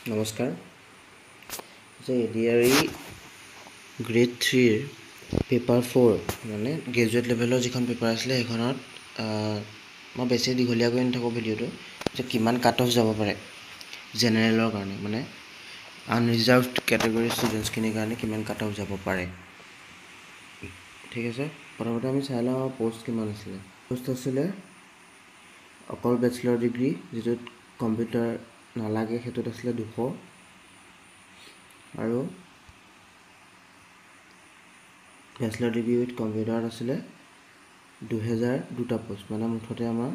নমস্কাৰ যে ADRE grade 3 paper 4 মানে গ্ৰেজুৱেট লেভেলৰ যিখন পেপাৰ আছিলে সেইখনত মই বেছি দীঘলীয়া কৰি নাথাকোঁ ভিডিঅ'টো যে কিমান কাট অফ যাব পাৰে জেনেৰেলৰ কাৰণে মানে আনৰিজাৰ্ভড কেটেগৰী ষ্টুডেণ্টছখিনিৰ কাৰণে কিমান কাট অফ যাব পাৰে ঠিক আছে প্ৰথমতে আমি চাই লওঁ পষ্ট কিমান আছিলে পষ্ট আছিলে অকল বেচেলৰ ডিগ্ৰী যিটোত কম্পিউটাৰ নালাগে সেইটোত আছিলে 200 আৰু বেচেলৰ ডিগ্ৰী উইথ কম্পিউটাৰত আছিলে 2000 দুটা পোষ্ট মানে মুঠতে আমাৰ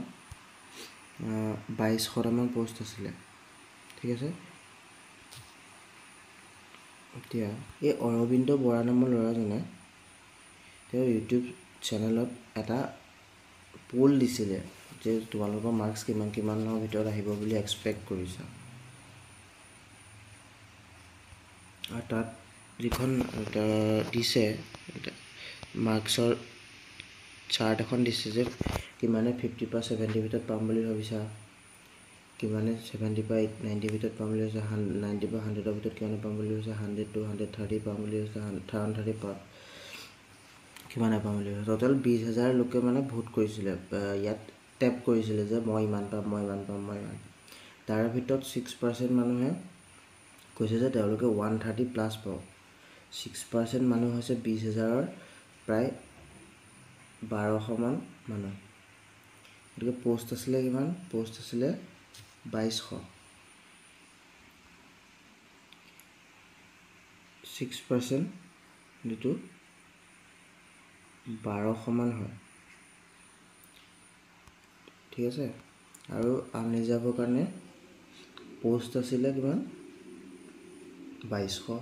2200টামান পোষ্ট আছিলে ঠিক আছে এতিয়া এই অৰবিন্দ বৰা নামৰ ল'ৰাজনে তেওঁ ইউটিউব চেনেলত এটা পোল দিছিলে যে তোমালোকৰ মাৰ্কছ কিমানৰ ভিতৰত আহিব বুলি এক্সপেক্ট কৰিছা আৰু তাত যিখন দিছে মাৰ্কছৰ চাৰ্ট এখন দিছে যে কিমানে 50 পৰা 70 ভিতৰত পাম বুলি ভাবিছা কিমানে 70 পৰা 90 ভিতৰত পাম বুলি ভাবিছা 90 পৰা 100ৰ ভিতৰত কিমানে পাম বুলি ভাবিছা 100 to 130 পাম বুলি ভাবিছা 130 পাম কিমানে পাম বুলি ভাবিছা টোটেল 20000 লোকে মানে ভোট কৰিছিলে ইয়াত টেপ কৰিছিলে যে মই ইমান পাম তাৰ ভিতৰত 6% মানুহে কৈছে যে তেওঁলোকে 130 প্লাছ পাব 6% মানুহ হৈছে 20000ৰ প্ৰায় 1200 মান মানুহ গতিকে পোষ্ট আছিলে কিমান পোষ্ট আছিলে 2200 6% যেটো 1200 মান হয় ঠিক আছে আৰু আনৰিজাৰ্ভৰ কাৰণে পোষ্ট আছিলে কিমান 2200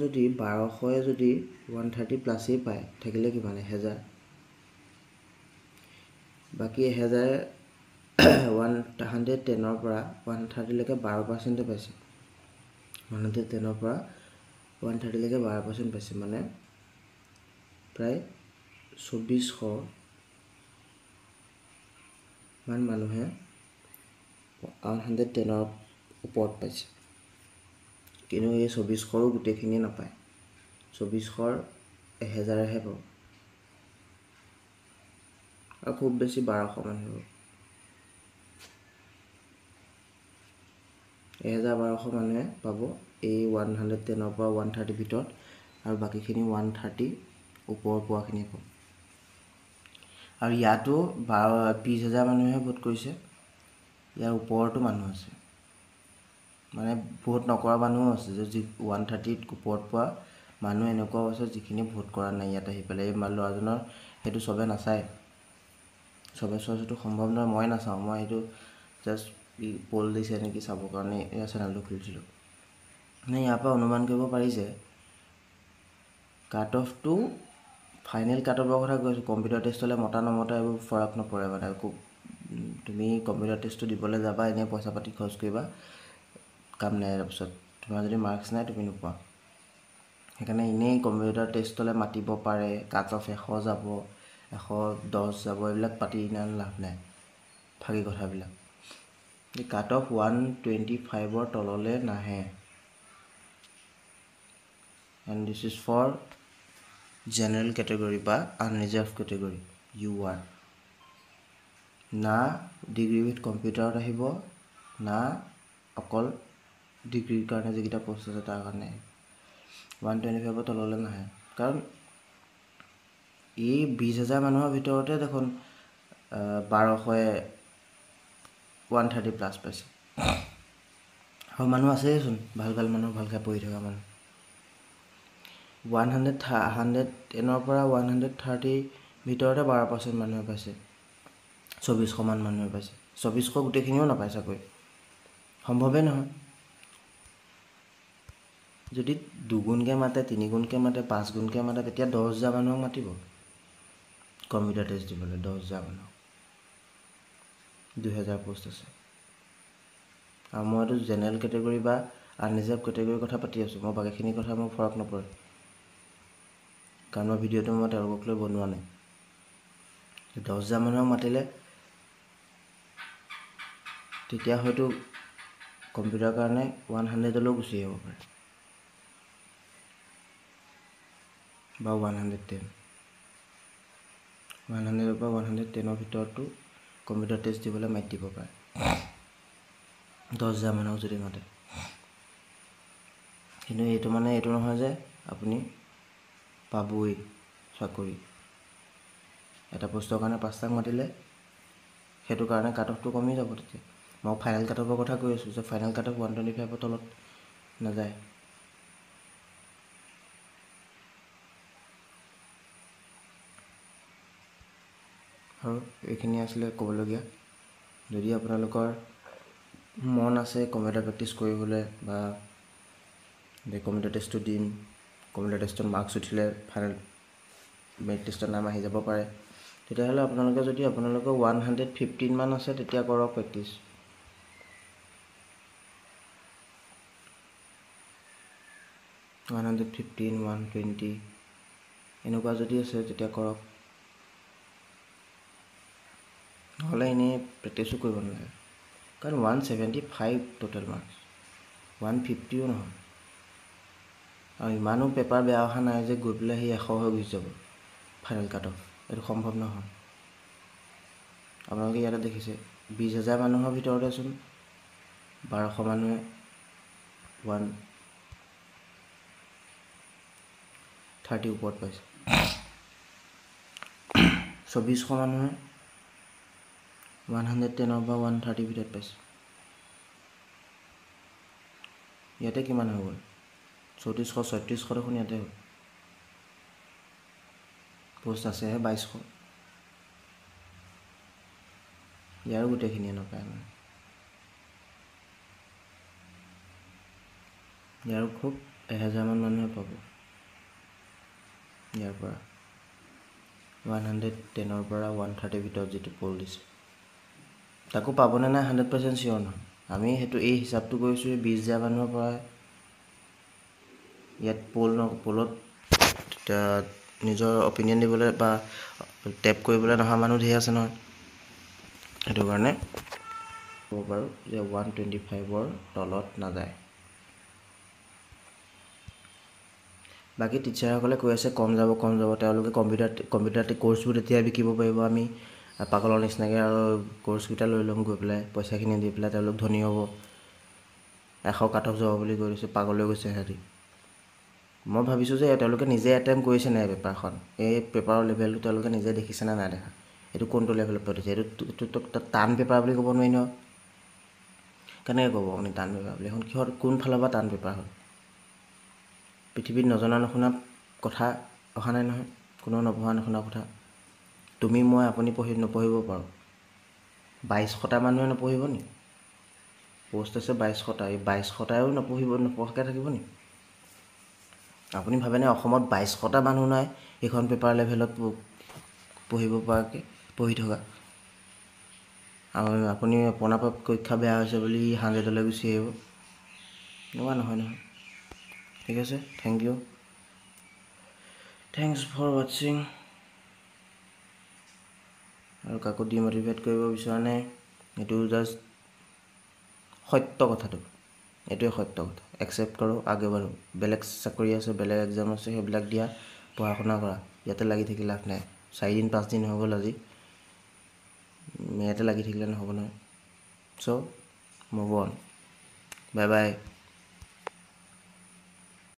যদি 1200 যদি 130 প্লাছেই পায় থাকিলে কিমান 1000 বাকি 1000 110ৰ পৰা 130 লৈকে 12% পাইছে 110ৰ পৰা 130 লৈকে 12% পাইছে মানে প্ৰায় 2400 মান মানুহে 110ৰ ওপৰত পাইছে কিন্তু এই 2400ৰো গোটেইখিনি নাপায় 2400ৰ 1000হে পাব আৰু খুব বেছি 1200 মান হ'ব 1200 মানুহে পাব এই 110ৰ পৰা 130 ভিতৰত আৰু বাকিখিনি 130 ওপৰ পোৱাখিনি পাব আৰু ইয়াতো 20000 মানুহে ভোট কৰিছে ইয়াৰ ওপৰতো মানুহ আছে মানে ভোট নকৰা মানুহো আছে যে 130 ওপৰত পোৱা মানুহ এনেকুৱাও আছে যিখিনি ভোট কৰা নাই ইয়াত আহি পেলাই এই ল'ৰাজনৰ সেইটো সবে নাচায় সবে চোৱাটো সম্ভৱ নহয় মই নাচাওঁ মই সেইটো জাষ্ট পোল দিছে নেকি চাবৰ কাৰণে এই চেনেলটো খুলিছিলোঁ মানে ইয়াৰ পৰা অনুমান কৰিব পাৰি যে কাট অফটো ফাইনেল কাট অফৰ কথা কৈছোঁ কম্পিউটাৰ টেষ্ট হ'লে মতা নমতা এইবোৰ ফৰক নপৰে মানে তুমি কম্পিউটাৰ টেষ্টটো দিবলৈ যাবা এনেই পইচা পাতি খৰচ কৰিবা কাম নাই তাৰপিছত তোমাৰ যদি মাৰ্কছ নাই তুমি নোপোৱা সেইকাৰণে এনেই কম্পিউটাৰ টেষ্টলৈ মাতিব পাৰে কাট অফ 100 যাব 110 যাব এইবিলাক পাতি ইমান লাভ নাই ফাগি কথাবিলাক কাট অফ 125ৰ তললৈ নাহে and this is for general category বা unreserved category UR না ডিগ্ৰী উইথ কম্পিউটাৰত আহিব না অকল ডিগ্ৰীৰ কাৰণে যিকেইটা পোষ্ট আছে তাৰ কাৰণে 125ৰ তললৈ নাহে কাৰণ এই 20000 মানুহৰ ভিতৰতে দেখোন 1200 130 প্লাছ পাইছে আৰু মানুহ আছেইচোন ভাল মানুহ ভালকৈ পঢ়ি থকা মানুহ 110ৰ পৰা 130 ভিতৰতে 12% মানুহে পাইছে 2400 মান মানুহে পাইছে 2400 গোটেইখিনিও নাপায় চাকৰি সম্ভৱেই নহয় যদি দুগুণকৈ মাতে তিনিগুণকৈ মাতে 5 গুণকৈ মাতে তেতিয়া 10000 মানুহক মাতিব কম্পিউটাৰ টেষ্ট দিবলৈ 10000 মানুহ 2000 পোষ্ট আছে আৰু মইতো জেনেৰেল কেটেগৰী বা আনৰিজাৰ্ভ কেটেগৰীৰ কথা পাতি আছোঁ মই বাকীখিনি কথা মোৰ ফৰক নপৰে কাৰণ মই ভিডিঅ'টো মই তেওঁলোকক লৈ বনোৱা নাই 10000 মানুহক মাতিলে তেতিয়া হয়তো কম্পিউটাৰ কাৰণে 100লৈ গুচি আহিব পাৰে বা 110 100ৰ পৰা 110ৰ ভিতৰতো কম্পিউটাৰ টেষ্ট দিবলৈ মাতি দিব পাৰে 10,000 মানুহক যদি মাতে কিন্তু এইটো মানে এইটো নহয় যে আপুনি পাবই চাকৰি এটা পোষ্টৰ কাৰণে 5টাক মাতিলে সেইটো কাৰণে কাট অফটো কমি যাব তেতিয়া মই ফাইনেল কাট অফৰ কথা কৈ আছোঁ যে ফাইনেল কাট অফ 125ৰ তলত নাযায় আৰু এইখিনি আছিলে ক'বলগীয়া যদি আপোনালোকৰ মন আছে কম্পিউটাৰ প্ৰেক্টিছ কৰিবলৈ বা কম্পিউটাৰ টেষ্টটো দিম কম্পিউটাৰ টেষ্টত মাৰ্কছ উঠিলে ফাইনেল মেৰিট টেষ্টৰ নাম আহি যাব পাৰে তেতিয়াহ'লে আপোনালোকে যদি আপোনালোকৰ 115 মান আছে তেতিয়া কৰক প্ৰেক্টিছ 115 120 এনেকুৱা যদি আছে তেতিয়া কৰক নহ'লে এনেই প্ৰেক্টিছো কৰিব নালাগে কাৰণ 175 টোটেল মাৰ্কছ 150ও নহয় আৰু ইমানো পেপাৰ বেয়া অহা নাই যে গৈ পেলাই সেই 100 হৈ গুচি যাব ফাইনেল কাট অফ এইটো সম্ভৱ নহয় আপোনালোকে ইয়াতে দেখিছে 20,000 মানুহৰ ভিতৰতেচোন 1200 মানুহে 130 ওপৰত পাইছে 2400 মানুহে 110ৰ পৰা 130 ভিতৰত পাইছে ইয়াতে কিমান হৈ গ'ল 3400 3600 দেখোন ইয়াতে হ'ল পোষ্ট আছেহে 2200 ইয়াৰো গোটেইখিনিয়ে নাপায় মানে ইয়াৰো খুব 1000 মান মানুহে পাব ইয়াৰ পৰা 110ৰ পৰা 130 ভিতৰত যিটো পল দিছে তাকো পাবনে নাই 100% চিয়ৰ নহয় আমি সেইটো এই হিচাপটো কৰিছোঁ 20,000 মানুহৰ পৰা ইয়াত পলত নিজৰ অপিনিয়ন দিবলৈ বা টেপ কৰিবলৈ নহা মানুহ ধেৰ আছে নহয় সেইটো কাৰণে ক'ব পাৰোঁ যে 125ৰ তলত নাযায় বাকী টিচাৰসকলে কৈ আছে কম যাব তেওঁলোকে কম্পিউটাৰ কোৰ্চবোৰ তেতিয়া বিকিব পাৰিব আমি পাগলৰ নিচিনাকৈ আৰু কোৰ্চকেইটা লৈ ল'ম গৈ পেলাই পইচাখিনি দি পেলাই তেওঁলোক ধনী হ'ব 100 কাট অফ যাব বুলি কৈ দিছে পাগল হৈ গৈছে সিহঁতি মই ভাবিছোঁ যে তেওঁলোকে নিজে এটেম্প কৰিছে নাই পেপাৰখন এই পেপাৰৰ লেভেলটো তেওঁলোকে নিজে দেখিছে নাই দেখা এইটো কোনটো লেভেলত পাতিছে এইটো টান পেপাৰ বুলি ক'ব নোৱাৰি নহয় কেনেকৈ ক'ব আপুনি টান পেপাৰ বুলি এখন কিহত কোন ফালৰ পৰা টান পেপাৰ হ'ল পৃথিৱীত নজনা নুশুনা কথা অহা নাই নহয় কোনো নপঢ়া নুশুনা কথা তুমি মই আপুনি নপঢ়িব পাৰোঁ 2200টা মানুহে নপঢ়িব নি পোষ্ট আছে 2200টা এই 2200টাও নপঢ়াকৈ থাকিব নি আপুনি ভাবেনে অসমত 2200টা মানুহ নাই এইখন পেপাৰ লেভেলত পঢ়িব পৰাকৈ পঢ়ি থকা আৰু আপুনি আপোনাৰ পৰীক্ষা বেয়া হৈছে বুলি 100লৈ গুচি আহিব এনেকুৱা নহয় ঠিক আছে থেংকছ ফৰ ৱাচিং আৰু কাকো ডিমটিভেট কৰিব বিচৰা নাই এইটো জাষ্ট সত্য কথাটো এইটোৱে সত্য কথা একচেপ্ট কৰোঁ আগে বাঢ়ো বেলেগ চাকৰি আছে বেলেগ এক্সাম আছে সেইবিলাক দিয়া পঢ়া শুনা কৰা ইয়াতে লাগি থাকি লাভ নাই 4 দিন 5 দিন হৈ গ'ল আজি ইয়াতে লাগি থাকিলে নহ'ব নহয় চ' মুভ অন বাই বাই